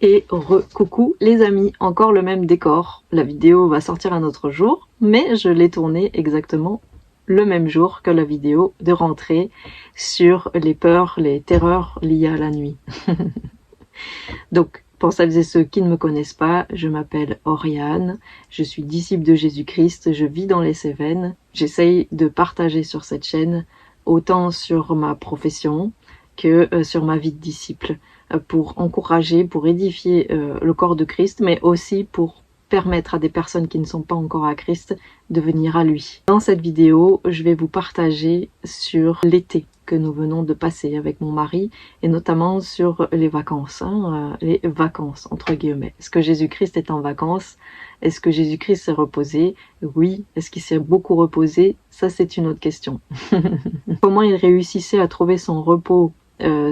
Et coucou les amis, encore le même décor. La vidéo va sortir un autre jour, mais je l'ai tournée exactement le même jour que la vidéo de rentrée sur les peurs, les terreurs liées à la nuit. Donc, pour celles et ceux qui ne me connaissent pas, je m'appelle Oriane, je suis disciple de Jésus-Christ, je vis dans les Cévennes. J'essaye de partager sur cette chaîne autant sur ma profession que sur ma vie de disciple, pour encourager, pour édifier le corps de Christ, mais aussi pour permettre à des personnes qui ne sont pas encore à Christ de venir à lui. Dans cette vidéo, je vais vous partager sur l'été que nous venons de passer avec mon mari, et notamment sur les vacances, les vacances entre guillemets. Est-ce que Jésus-Christ est en vacances? Est-ce que Jésus-Christ s'est reposé? Oui. Est-ce qu'il s'est beaucoup reposé? Ça, c'est une autre question. Comment il réussissait à trouver son repos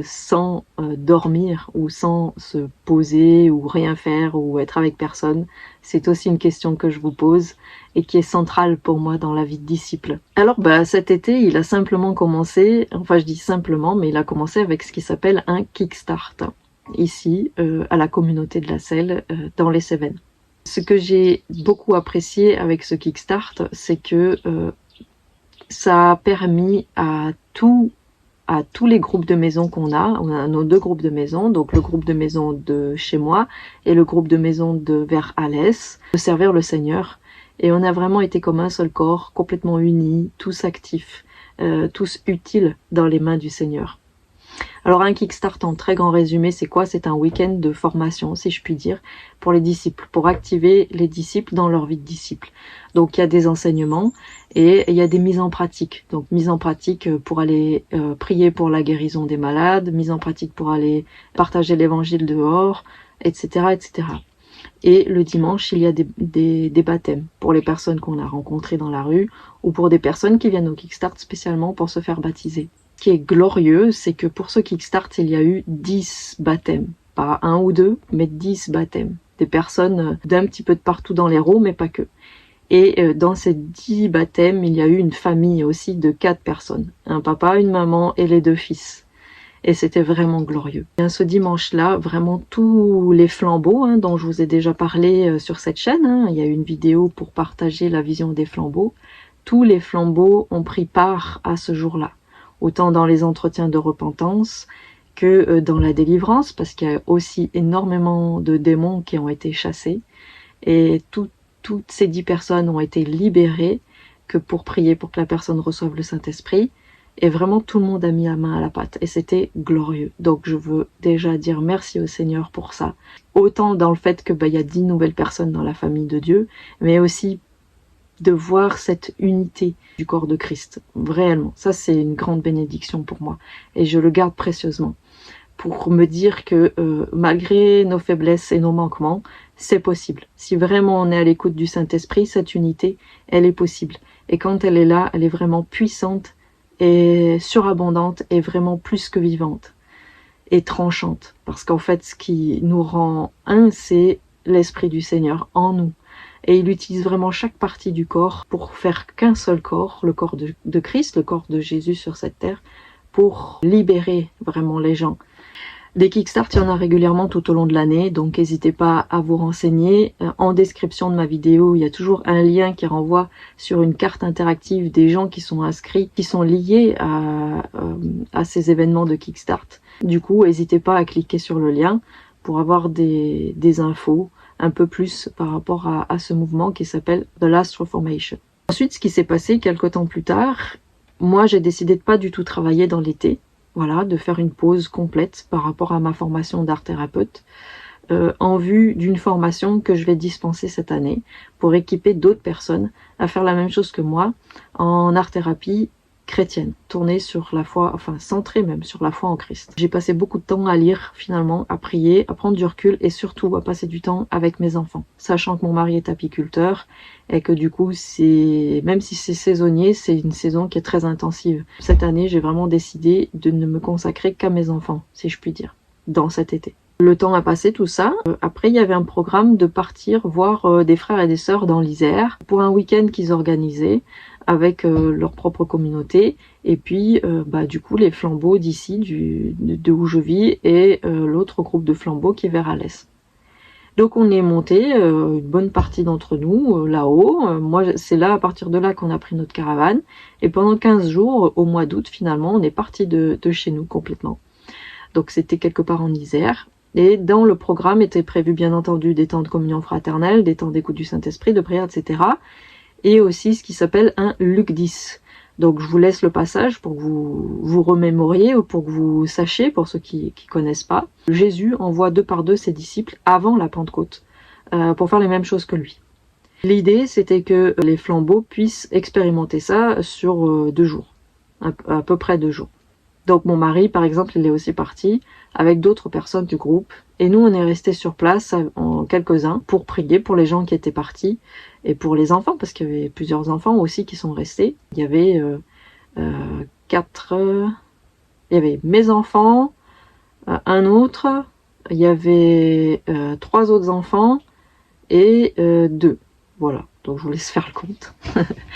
sans dormir ou sans se poser ou rien faire ou être avec personne, c'est aussi une question que je vous pose et qui est centrale pour moi dans la vie de disciple. Alors cet été, il a simplement commencé, enfin je dis simplement, mais il a commencé avec ce qui s'appelle un kickstart, ici à la communauté de la Selle, dans les Cévennes. Ce que j'ai beaucoup apprécié avec ce kickstart, c'est que ça a permis à tous les groupes de maison qu'on a. On a nos deux groupes de maison, donc le groupe de maison de chez moi et le groupe de maison de vers Alès, de servir le Seigneur. Et on a vraiment été comme un seul corps, complètement unis, tous actifs, tous utiles dans les mains du Seigneur. Alors un kickstart en très grand résumé, c'est quoi? C'est un week-end de formation, si je puis dire, pour les disciples, pour activer les disciples dans leur vie de disciple. Donc il y a des enseignements et il y a des mises en pratique. Donc mise en pratique pour aller prier pour la guérison des malades, mise en pratique pour aller partager l'évangile dehors, etc., etc. Et le dimanche, il y a des baptêmes pour les personnes qu'on a rencontrées dans la rue ou pour des personnes qui viennent au kickstart spécialement pour se faire baptiser. Ce qui est glorieux, c'est que pour ce kickstart, il y a eu 10 baptêmes. Pas un ou deux, mais 10 baptêmes. Des personnes d'un petit peu de partout dans l'Hérault, mais pas que. Et dans ces 10 baptêmes, il y a eu une famille aussi de 4 personnes. Un papa, une maman et les 2 fils. Et c'était vraiment glorieux. Et ce dimanche-là, vraiment tous les flambeaux, dont je vous ai déjà parlé sur cette chaîne, il y a eu une vidéo pour partager la vision des flambeaux, tous les flambeaux ont pris part à ce jour-là. Autant dans les entretiens de repentance que dans la délivrance, parce qu'il y a aussi énormément de démons qui ont été chassés. Et toutes ces 10 personnes ont été libérées que pour prier pour que la personne reçoive le Saint-Esprit. Et vraiment, tout le monde a mis la main à la pâte. Et c'était glorieux. Donc, je veux déjà dire merci au Seigneur pour ça. Autant dans le fait que y a 10 nouvelles personnes dans la famille de Dieu, mais aussi de voir cette unité du corps de Christ. Réellement. Ça, c'est une grande bénédiction pour moi. Et je le garde précieusement. Pour me dire que malgré nos faiblesses et nos manquements, c'est possible. Si vraiment on est à l'écoute du Saint-Esprit, cette unité, elle est possible. Et quand elle est là, elle est vraiment puissante et surabondante et vraiment plus que vivante et tranchante. Parce qu'en fait, ce qui nous rend un, c'est l'Esprit du Seigneur en nous. Et il utilise vraiment chaque partie du corps pour faire qu'un seul corps, le corps de Christ, le corps de Jésus sur cette terre, pour libérer vraiment les gens. Des kickstarts, il y en a régulièrement tout au long de l'année, donc n'hésitez pas à vous renseigner. En description de ma vidéo, il y a toujours un lien qui renvoie sur une carte interactive des gens qui sont inscrits, qui sont liés à ces événements de kickstart. Du coup, n'hésitez pas à cliquer sur le lien pour avoir des infos un peu plus par rapport à ce mouvement qui s'appelle The Last Reformation. Ensuite, ce qui s'est passé quelques temps plus tard, moi j'ai décidé de pas du tout travailler dans l'été. Voilà, de faire une pause complète par rapport à ma formation d'art thérapeute en vue d'une formation que je vais dispenser cette année pour équiper d'autres personnes à faire la même chose que moi en art thérapie chrétienne, tournée sur la foi, enfin centrée même sur la foi en Christ. J'ai passé beaucoup de temps à lire finalement, à prier, à prendre du recul et surtout à passer du temps avec mes enfants, sachant que mon mari est apiculteur et que du coup c'est, même si c'est saisonnier, c'est une saison qui est très intensive. Cette année, j'ai vraiment décidé de ne me consacrer qu'à mes enfants, si je puis dire, dans cet été. Le temps a passé tout ça. Après, il y avait un programme de partir voir des frères et des sœurs dans l'Isère pour un week-end qu'ils organisaient avec leur propre communauté. Et puis, du coup, les flambeaux d'ici, de où je vis, et l'autre groupe de flambeaux qui est vers Alès. Donc on est monté, une bonne partie d'entre nous, là-haut. Moi, c'est là, à partir de là, qu'on a pris notre caravane. Et pendant 15 jours, au mois d'août, finalement, on est parti de chez nous complètement. Donc c'était quelque part en Isère. Et dans le programme étaient prévus bien entendu des temps de communion fraternelle, des temps d'écoute du Saint-Esprit, de prière, etc. Et aussi ce qui s'appelle un Luc 10. Donc je vous laisse le passage pour que vous vous remémoriez ou pour que vous sachiez, pour ceux qui connaissent pas. Jésus envoie 2 par 2 ses disciples avant la Pentecôte pour faire les mêmes choses que lui. L'idée, c'était que les flambeaux puissent expérimenter ça sur 2 jours, à peu près 2 jours. Donc mon mari, par exemple, il est aussi parti avec d'autres personnes du groupe. Et nous, on est restés sur place en quelques-uns pour prier pour les gens qui étaient partis et pour les enfants, parce qu'il y avait plusieurs enfants aussi qui sont restés. Il y avait 4... il y avait mes enfants, un autre, il y avait 3 autres enfants et 2. Voilà. Donc je vous laisse faire le compte.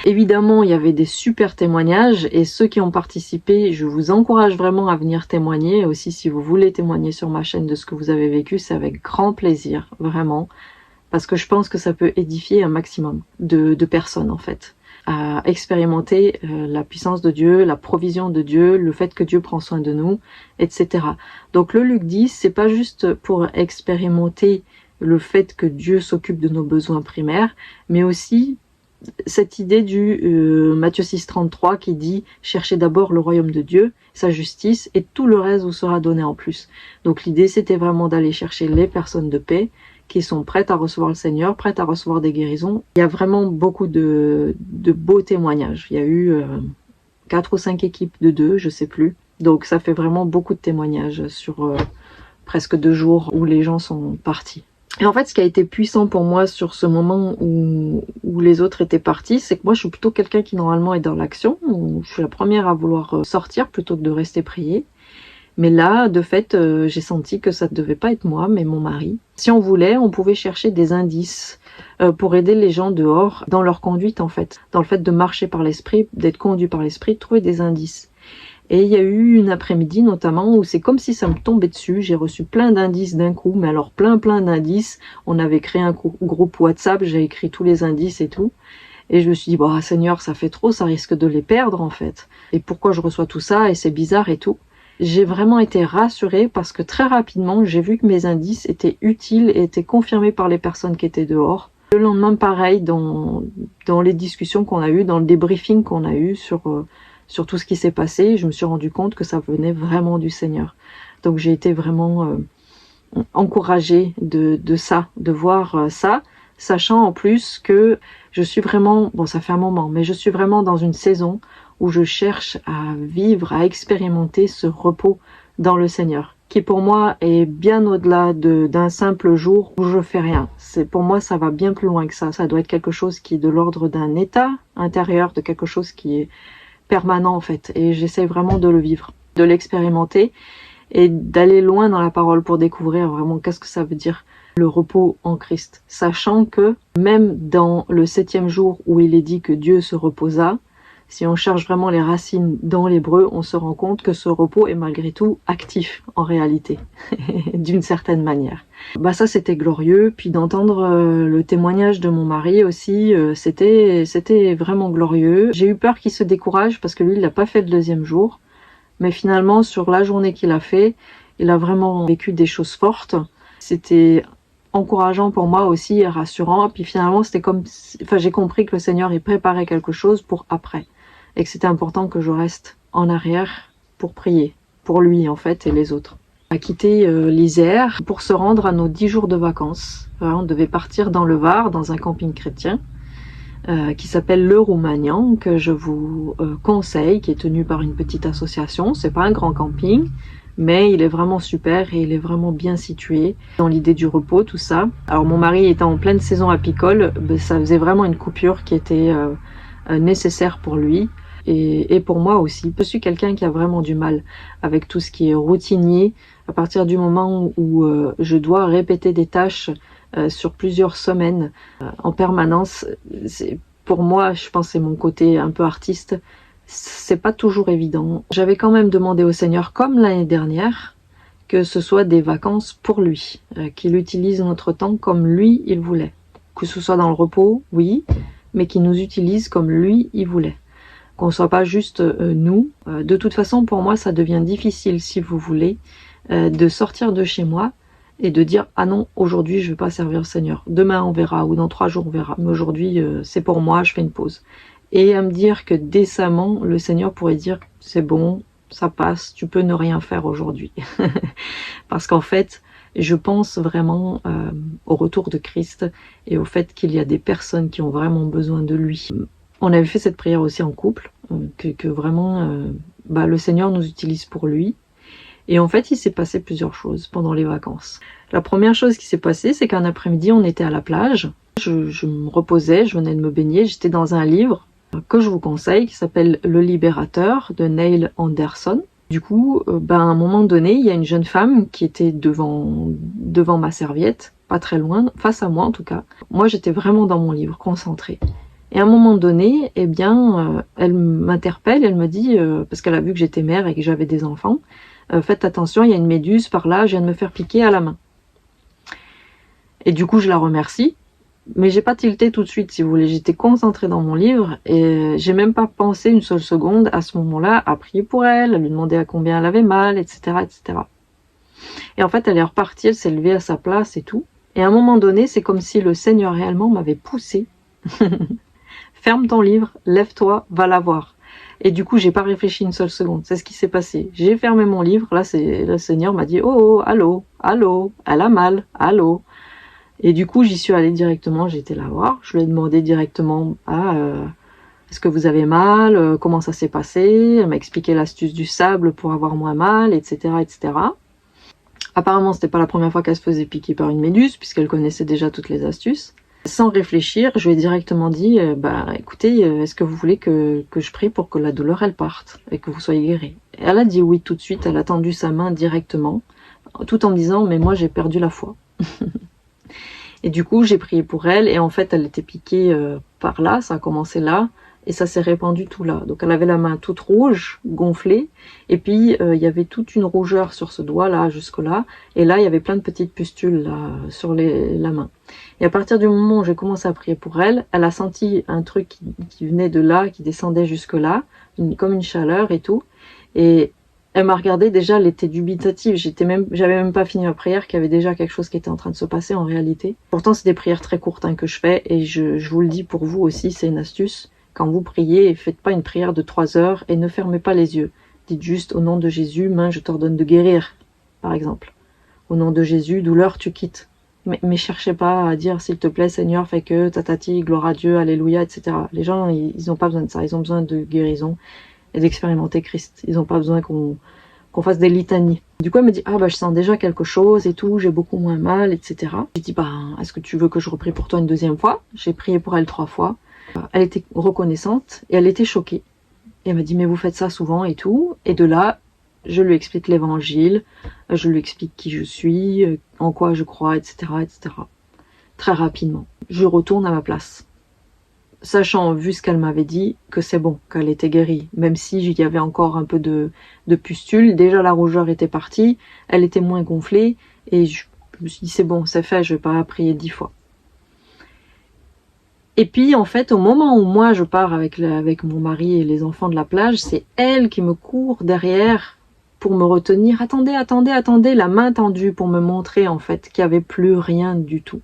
Évidemment, il y avait des super témoignages et ceux qui ont participé, je vous encourage vraiment à venir témoigner. Aussi, si vous voulez témoigner sur ma chaîne de ce que vous avez vécu, c'est avec grand plaisir, vraiment. Parce que je pense que ça peut édifier un maximum de personnes, en fait. À expérimenter la puissance de Dieu, la provision de Dieu, le fait que Dieu prend soin de nous, etc. Donc le Luc 10, c'est pas juste pour expérimenter le fait que Dieu s'occupe de nos besoins primaires, mais aussi cette idée du Matthieu 6,33 qui dit « Cherchez d'abord le royaume de Dieu, sa justice, et tout le reste vous sera donné en plus. » Donc l'idée, c'était vraiment d'aller chercher les personnes de paix qui sont prêtes à recevoir le Seigneur, prêtes à recevoir des guérisons. Il y a vraiment beaucoup de beaux témoignages. Il y a eu 4 ou 5 équipes de 2, je sais plus. Donc ça fait vraiment beaucoup de témoignages sur presque 2 jours où les gens sont partis. Et en fait, ce qui a été puissant pour moi sur ce moment où les autres étaient partis, c'est que moi, je suis plutôt quelqu'un qui normalement est dans l'action. Je suis la première à vouloir sortir plutôt que de rester prier. Mais là, de fait, j'ai senti que ça ne devait pas être moi, mais mon mari. Si on voulait, on pouvait chercher des indices pour aider les gens dehors dans leur conduite, en fait. Dans le fait de marcher par l'esprit, d'être conduit par l'esprit, de trouver des indices. Et il y a eu une après-midi notamment où c'est comme si ça me tombait dessus. J'ai reçu plein d'indices d'un coup, mais alors plein d'indices. On avait créé un groupe WhatsApp, j'ai écrit tous les indices et tout. Et je me suis dit, bah Seigneur, ça fait trop, ça risque de les perdre en fait. Et pourquoi je reçois tout ça et c'est bizarre et tout. J'ai vraiment été rassurée parce que très rapidement, j'ai vu que mes indices étaient utiles et étaient confirmés par les personnes qui étaient dehors. Le lendemain, pareil, dans les discussions qu'on a eues, dans le débriefing qu'on a eu sur tout ce qui s'est passé, je me suis rendu compte que ça venait vraiment du Seigneur. Donc j'ai été vraiment encouragée de ça, de voir ça, sachant en plus que je suis vraiment, bon ça fait un moment, mais je suis vraiment dans une saison où je cherche à vivre, à expérimenter ce repos dans le Seigneur, qui pour moi est bien au-delà d'un simple jour où je fais rien. Pour moi, ça va bien plus loin que ça. Ça doit être quelque chose qui est de l'ordre d'un état intérieur, de quelque chose qui est permanent en fait. Et j'essaie vraiment de le vivre, de l'expérimenter et d'aller loin dans la parole pour découvrir vraiment qu'est-ce que ça veut dire le repos en Christ. Sachant que même dans le 7e jour où il est dit que Dieu se reposa, si on cherche vraiment les racines dans l'hébreu, on se rend compte que ce repos est malgré tout actif en réalité, d'une certaine manière. Bah ça c'était glorieux, puis d'entendre le témoignage de mon mari aussi, c'était vraiment glorieux. J'ai eu peur qu'il se décourage parce que lui il n'a pas fait le 2e jour, mais finalement sur la journée qu'il a fait, il a vraiment vécu des choses fortes. C'était encourageant pour moi aussi et rassurant, puis finalement c'était comme, enfin j'ai compris que le Seigneur il préparait quelque chose pour après. Et que c'était important que je reste en arrière pour prier, pour lui en fait et les autres. On a quitté l'Isère pour se rendre à nos 10 jours de vacances. On devait partir dans le Var, dans un camping chrétien qui s'appelle Le Roumagnan, que je vous conseille, qui est tenu par une petite association. C'est pas un grand camping, mais il est vraiment super et il est vraiment bien situé dans l'idée du repos, tout ça. Alors mon mari étant en pleine saison apicole, ça faisait vraiment une coupure qui était nécessaire pour lui. Et pour moi aussi. Je suis quelqu'un qui a vraiment du mal avec tout ce qui est routinier. À partir du moment où je dois répéter des tâches sur plusieurs semaines en permanence, pour moi, je pense que c'est mon côté un peu artiste, c'est pas toujours évident. J'avais quand même demandé au Seigneur, comme l'année dernière, que ce soit des vacances pour lui, qu'il utilise notre temps comme lui il voulait. Que ce soit dans le repos, oui, mais qu'il nous utilise comme lui il voulait. Qu'on ne soit pas juste nous. De toute façon, pour moi, ça devient difficile, si vous voulez, de sortir de chez moi et de dire « Ah non, aujourd'hui, je ne vais pas servir le Seigneur. Demain, on verra, ou dans 3 jours, on verra. Mais aujourd'hui, c'est pour moi, je fais une pause. » Et à me dire que décemment, le Seigneur pourrait dire « C'est bon, ça passe, tu peux ne rien faire aujourd'hui. » Parce qu'en fait, je pense vraiment au retour de Christ et au fait qu'il y a des personnes qui ont vraiment besoin de lui. On avait fait cette prière aussi en couple, que vraiment le Seigneur nous utilise pour lui. Et en fait, il s'est passé plusieurs choses pendant les vacances. La première chose qui s'est passée, c'est qu'un après-midi, on était à la plage. Je me reposais, je venais de me baigner, j'étais dans un livre que je vous conseille, qui s'appelle Le Libérateur de Neil Anderson. Du coup, à un moment donné, il y a une jeune femme qui était devant ma serviette, pas très loin, face à moi en tout cas. Moi, j'étais vraiment dans mon livre, concentrée. Et à un moment donné, elle m'interpelle, elle me dit, parce qu'elle a vu que j'étais mère et que j'avais des enfants, faites attention, il y a une méduse par là, je viens de me faire piquer à la main. Et du coup, je la remercie, mais j'ai pas tilté tout de suite, si vous voulez. J'étais concentrée dans mon livre et j'ai même pas pensé une seule seconde à ce moment-là à prier pour elle, à lui demander à combien elle avait mal, etc., etc. Et en fait, elle est repartie, elle s'est levée à sa place et tout. Et à un moment donné, c'est comme si le Seigneur réellement m'avait poussée. Ferme ton livre, lève-toi, va la voir. Et du coup, j'ai pas réfléchi une seule seconde. C'est ce qui s'est passé. J'ai fermé mon livre. Là, le Seigneur m'a dit, oh, allô, allô, elle a mal, allô. Et du coup, j'y suis allée directement. J'ai été la voir. Je lui ai demandé directement, est-ce que vous avez mal? Comment ça s'est passé? Elle m'a expliqué l'astuce du sable pour avoir moins mal, etc., etc. Apparemment, c'était pas la première fois qu'elle se faisait piquer par une méduse, puisqu'elle connaissait déjà toutes les astuces. Sans réfléchir, je lui ai directement dit, écoutez, est-ce que vous voulez que je prie pour que la douleur, elle parte et que vous soyez guérie? Et elle a dit oui tout de suite, elle a tendu sa main directement, tout en me disant, mais moi j'ai perdu la foi. Et du coup, j'ai prié pour elle, et en fait, elle était piquée par là, ça a commencé là, et ça s'est répandu tout là. Donc elle avait la main toute rouge, gonflée, et puis il y avait toute une rougeur sur ce doigt-là, jusque-là, et là, il y avait plein de petites pustules là, sur la main. Et à partir du moment où j'ai commencé à prier pour elle, elle a senti un truc qui venait de là, qui descendait jusque-là, comme une chaleur et tout, et elle m'a regardé, déjà, elle était dubitative, j'avais même pas fini ma prière, qu'il y avait déjà quelque chose qui était en train de se passer en réalité. Pourtant, c'est des prières très courtes que je fais, et je vous le dis pour vous aussi, c'est une astuce. Quand vous priez, faites pas une prière de 3 heures et ne fermez pas les yeux. Dites juste, au nom de Jésus, main, je t'ordonne de guérir, par exemple. Au nom de Jésus, douleur, tu quittes. Mais cherchez pas à dire, s'il te plaît, Seigneur, fais que, tatati, gloire à Dieu, alléluia, etc. Les gens, ils n'ont pas besoin de ça, ils ont besoin de guérison et d'expérimenter Christ. Ils n'ont pas besoin qu'on fasse des litanies. Du coup, elle me dit, je sens déjà quelque chose et tout, j'ai beaucoup moins mal, etc. Je dis, est-ce que tu veux que je reprie pour toi une deuxième fois? J'ai prié pour elle 3 fois. Elle était reconnaissante et elle était choquée. Et elle m'a dit, mais vous faites ça souvent et tout. Et de là, je lui explique l'évangile, je lui explique qui je suis, en quoi je crois, etc., etc. Très rapidement. Je retourne à ma place. Sachant, vu ce qu'elle m'avait dit, que c'est bon, qu'elle était guérie. Même si il y avait encore un peu de pustules, déjà la rougeur était partie, elle était moins gonflée, et je me suis dit, c'est bon, c'est fait, je vais pas prier 10 fois. Et puis, en fait, au moment où moi, je pars avec mon mari et les enfants de la plage, c'est elle qui me court derrière pour me retenir. Attendez, attendez, attendez, la main tendue pour me montrer, en fait, qu'il n'y avait plus rien du tout.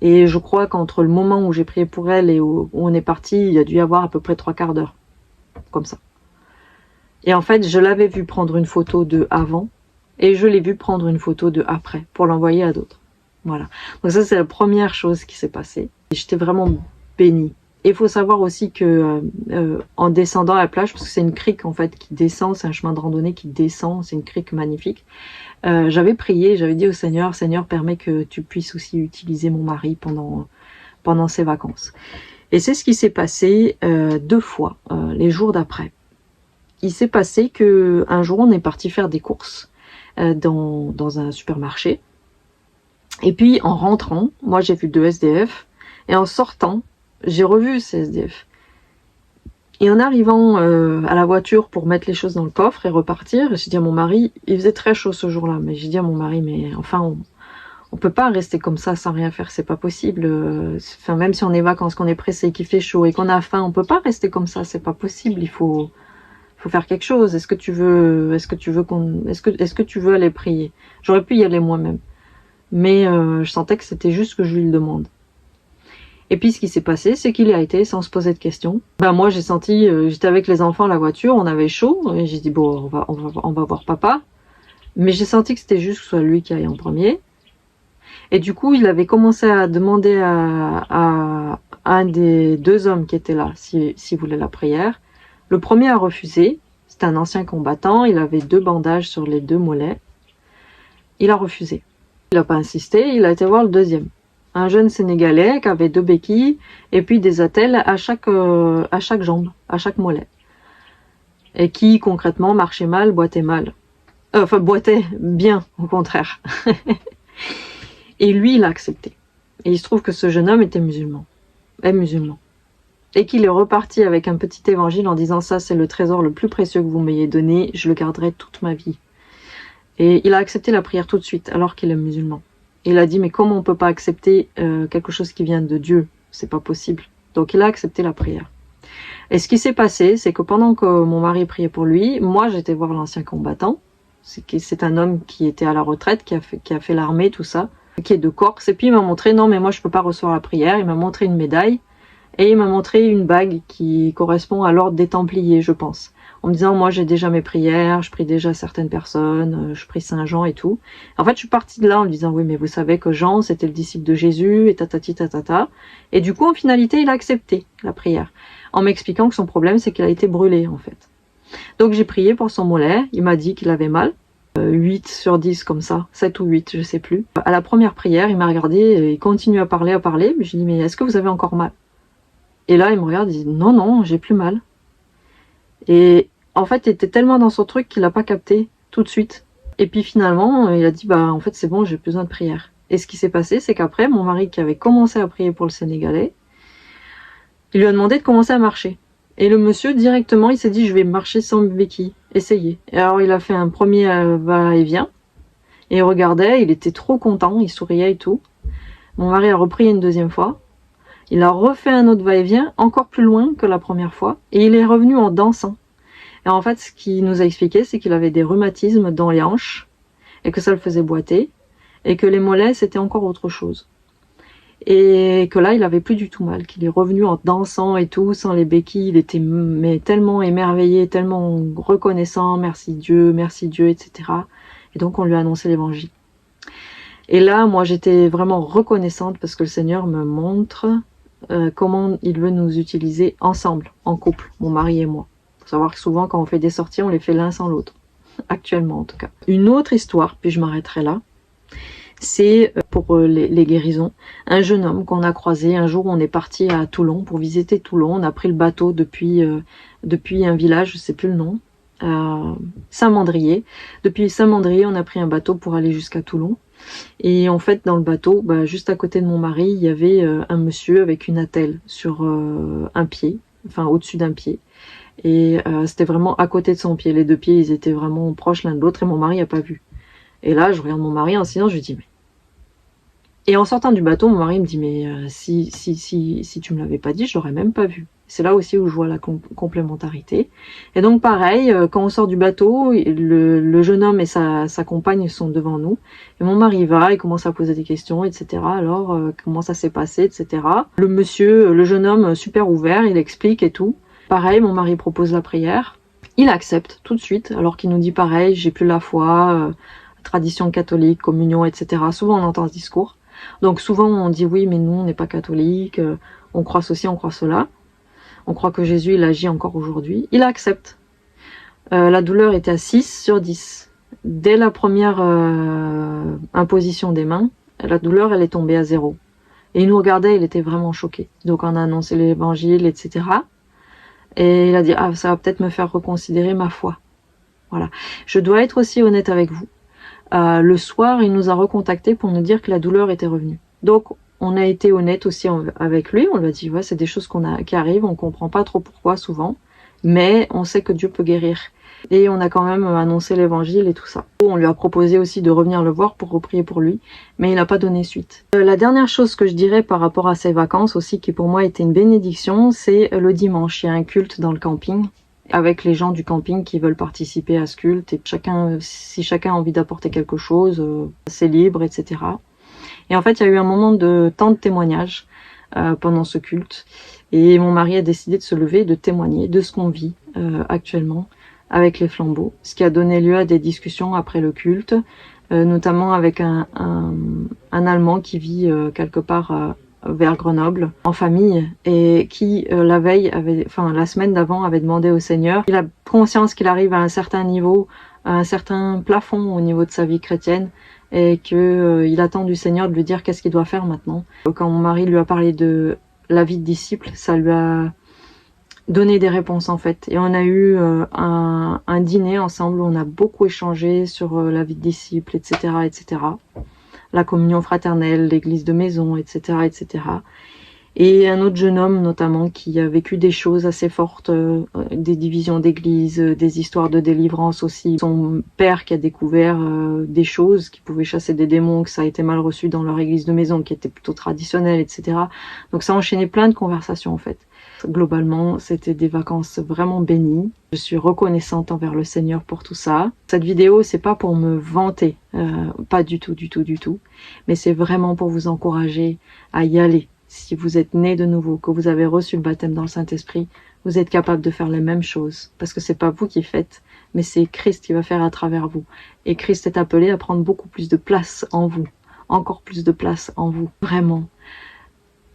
Et je crois qu'entre le moment où j'ai prié pour elle et où on est parti, il y a dû y avoir à peu près 3/4 d'heure. Comme ça. Et en fait, je l'avais vu prendre une photo de avant et je l'ai vu prendre une photo de après pour l'envoyer à d'autres. Voilà. Donc ça, c'est la première chose qui s'est passée. Et j'étais vraiment bénie. Et il faut savoir aussi que en descendant à la plage, parce que c'est une crique en fait qui descend, c'est un chemin de randonnée qui descend, c'est une crique magnifique. J'avais prié, j'avais dit au Seigneur, Seigneur, permets que tu puisses aussi utiliser mon mari pendant ses vacances. Et c'est ce qui s'est passé 2 fois, les jours d'après. Il s'est passé que un jour, on est parti faire des courses dans un supermarché. Et puis, en rentrant, moi, j'ai vu 2 SDF. Et en sortant, j'ai revu ces SDF. Et en arrivant à la voiture pour mettre les choses dans le coffre et repartir, j'ai dit à mon mari, il faisait très chaud ce jour-là, mais j'ai dit à mon mari, mais enfin, on peut pas rester comme ça sans rien faire, c'est pas possible. Enfin, même si on est vacances, qu'on est pressé, qu'il fait chaud et qu'on a faim, on peut pas rester comme ça, c'est pas possible. Il faut faire quelque chose. Est-ce que tu veux aller prier? J'aurais pu y aller moi-même, mais je sentais que c'était juste que je lui le demande. Et puis ce qui s'est passé, c'est qu'il y a été sans se poser de questions. Ben moi j'ai senti, j'étais avec les enfants à la voiture, on avait chaud, et j'ai dit bon on va voir papa. Mais j'ai senti que c'était juste que ce soit lui qui aille en premier. Et du coup il avait commencé à demander à un des deux hommes qui étaient là s'il voulait la prière. Le premier a refusé, c'était un ancien combattant, il avait 2 bandages sur les 2 mollets. Il a refusé. Il n'a pas insisté, il a été voir le deuxième. Un jeune Sénégalais qui avait 2 béquilles et puis des attelles à chaque jambe, à chaque mollet. Et qui concrètement marchait mal, boitait mal. Enfin boitait bien, au contraire. Et lui, il a accepté. Et il se trouve que ce jeune homme était musulman. Et qu'il est reparti avec un petit évangile en disant ça c'est le trésor le plus précieux que vous m'ayez donné, je le garderai toute ma vie. Et il a accepté la prière tout de suite alors qu'il est musulman. Il a dit mais comment on peut pas accepter quelque chose qui vient de Dieu? C'est pas possible. Donc il a accepté la prière. Et ce qui s'est passé, c'est que pendant que mon mari priait pour lui, moi j'étais voir l'ancien combattant. C'est un homme qui était à la retraite, qui a fait l'armée, tout ça, qui est de Corse. Et puis il m'a montré, non mais moi je peux pas recevoir la prière. Il m'a montré une médaille et il m'a montré une bague qui correspond à l'ordre des Templiers, je pense. En me disant, moi j'ai déjà mes prières, je prie déjà certaines personnes, je prie Saint Jean et tout. En fait, je suis partie de là en lui disant, oui, mais vous savez que Jean, c'était le disciple de Jésus, et tatati tatata. Et du coup, en finalité, il a accepté la prière, en m'expliquant que son problème, c'est qu'il a été brûlé, en fait. Donc j'ai prié pour son mollet, il m'a dit qu'il avait mal. 8 sur 10 comme ça, 7 ou 8, je sais plus. À la première prière, il m'a regardé, et il continue à parler, mais je lui dis, mais est-ce que vous avez encore mal? Et là, il me regarde, il dit, non, j'ai plus mal. Et en fait, il était tellement dans son truc qu'il n'a pas capté tout de suite. Et puis finalement, il a dit, bah en fait c'est bon, j'ai plus besoin de prière. Et ce qui s'est passé, c'est qu'après, mon mari qui avait commencé à prier pour le Sénégalais, il lui a demandé de commencer à marcher. Et le monsieur, directement, il s'est dit, je vais marcher sans béquille, essayez. Et alors il a fait un premier va-et-vient, et il regardait, il était trop content, il souriait et tout. Mon mari a repris une deuxième fois. Il a refait un autre va-et-vient, encore plus loin que la première fois, et il est revenu en dansant. Et en fait, ce qu'il nous a expliqué, c'est qu'il avait des rhumatismes dans les hanches, et que ça le faisait boiter, et que les mollets, c'était encore autre chose. Et que là, il avait plus du tout mal, qu'il est revenu en dansant et tout, sans les béquilles, il était tellement émerveillé, tellement reconnaissant, merci Dieu, etc. Et donc, on lui a annoncé l'évangile. Et là, moi, j'étais vraiment reconnaissante parce que le Seigneur me montre comment il veut nous utiliser ensemble, en couple, mon mari et moi. Il faut savoir que souvent, quand on fait des sorties, on les fait l'un sans l'autre. Actuellement, en tout cas. Une autre histoire, puis je m'arrêterai là, c'est pour les guérisons. Un jeune homme qu'on a croisé, un jour on est parti à Toulon pour visiter Toulon. On a pris le bateau depuis un village, je sais plus le nom, Saint-Mandrier. Depuis Saint-Mandrier, on a pris un bateau pour aller jusqu'à Toulon. Et en fait, dans le bateau, juste à côté de mon mari, il y avait un monsieur avec une attelle sur un pied, enfin au-dessus d'un pied. Et c'était vraiment à côté de son pied. Les 2 pieds, ils étaient vraiment proches l'un de l'autre et mon mari n'a pas vu. Et là, je regarde mon mari en silence, je lui dis mais... Et en sortant du bateau, mon mari me dit mais si tu me l'avais pas dit, je l'aurais même pas vu. C'est là aussi où je vois la complémentarité. Et donc pareil, quand on sort du bateau, le jeune homme et sa compagne sont devant nous. Et mon mari va, il commence à poser des questions, etc. Alors, comment ça s'est passé, etc. Le jeune homme, super ouvert, il explique et tout. Pareil, mon mari propose la prière. Il accepte tout de suite, alors qu'il nous dit pareil, j'ai plus la foi, tradition catholique, communion, etc. Souvent on entend ce discours. Donc souvent on dit oui, mais nous on n'est pas catholique, on croit ceci, on croit cela. On croit que Jésus, il agit encore aujourd'hui. Il accepte. La douleur était à 6 sur 10. Dès la première imposition des mains, la douleur, elle est tombée à 0. Et il nous regardait, il était vraiment choqué. Donc on a annoncé l'évangile, etc. Et il a dit, ah, ça va peut-être me faire reconsidérer ma foi. Voilà. Je dois être aussi honnête avec vous. Le soir, il nous a recontactés pour nous dire que la douleur était revenue. Donc, on a été honnête aussi avec lui, on lui a dit ouais, c'est des choses qui arrivent, on comprend pas trop pourquoi souvent. mais on sait que Dieu peut guérir. Et on a quand même annoncé l'évangile et tout ça. On lui a proposé aussi de revenir le voir pour reprier pour lui, mais il n'a pas donné suite. La dernière chose que je dirais par rapport à ces vacances aussi, qui pour moi était une bénédiction, c'est le dimanche. Il y a un culte dans le camping, avec les gens du camping qui veulent participer à ce culte. Et si chacun a envie d'apporter quelque chose, c'est libre, etc. Et en fait, il y a eu un moment de temps de témoignage pendant ce culte. Et mon mari a décidé de se lever et de témoigner de ce qu'on vit actuellement avec les flambeaux, ce qui a donné lieu à des discussions après le culte, notamment avec un Allemand qui vit quelque part vers Grenoble, en famille, et qui la semaine d'avant avait demandé au Seigneur. Il a conscience qu'il arrive à un certain niveau, à un certain plafond au niveau de sa vie chrétienne, et que il attend du Seigneur de lui dire qu'est-ce qu'il doit faire maintenant. Quand mon mari lui a parlé de la vie de disciple, ça lui a donné des réponses en fait. Et on a eu un dîner ensemble où on a beaucoup échangé sur la vie de disciple, etc., etc. La communion fraternelle, l'église de maison, etc., etc. Et un autre jeune homme notamment qui a vécu des choses assez fortes, des divisions d'église, des histoires de délivrance aussi. Son père qui a découvert des choses qui pouvaient chasser des démons, que ça a été mal reçu dans leur église de maison, qui était plutôt traditionnelle, etc. Donc ça a enchaîné plein de conversations en fait. Globalement, c'était des vacances vraiment bénies. Je suis reconnaissante envers le Seigneur pour tout ça. Cette vidéo, c'est pas pour me vanter, pas du tout, du tout, du tout. Mais c'est vraiment pour vous encourager à y aller. Si vous êtes né de nouveau, que vous avez reçu le baptême dans le Saint-Esprit, vous êtes capable de faire les mêmes choses. Parce que c'est pas vous qui faites, mais c'est Christ qui va faire à travers vous. Et Christ est appelé à prendre beaucoup plus de place en vous. Encore plus de place en vous. Vraiment.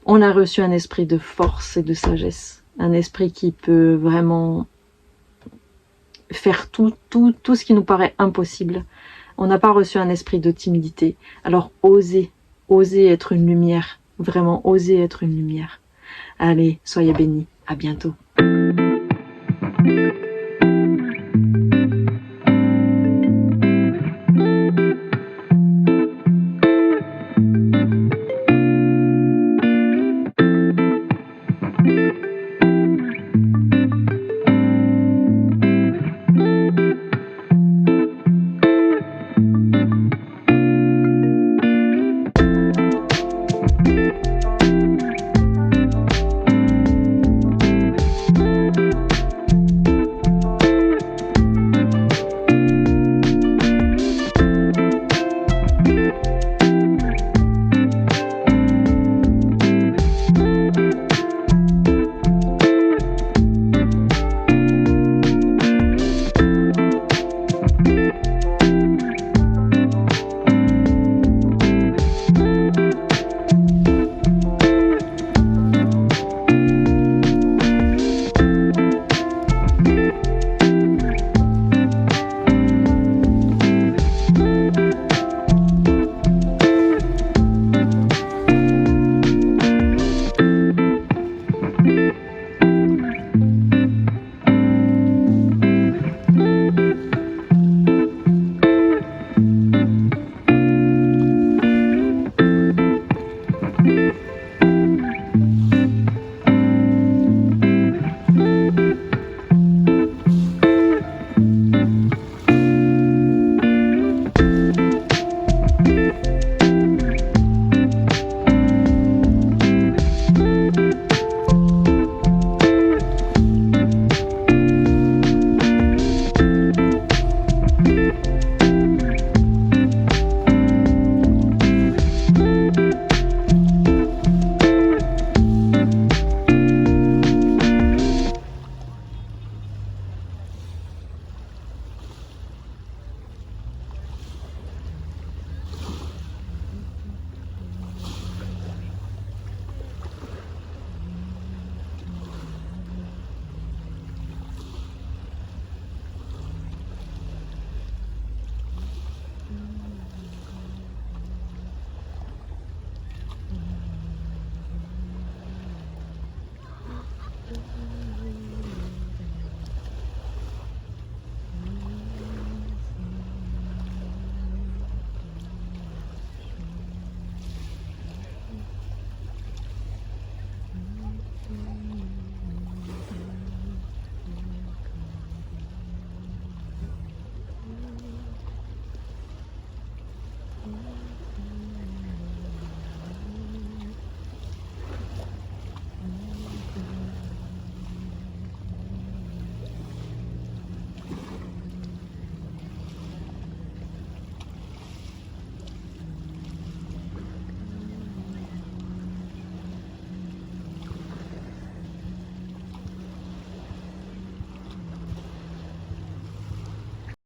On a reçu un esprit de force et de sagesse. Un esprit qui peut vraiment faire tout ce qui nous paraît impossible. On n'a pas reçu un esprit de timidité. Alors osez être une lumière. Vraiment, osez être une lumière. Allez, soyez bénis. À bientôt.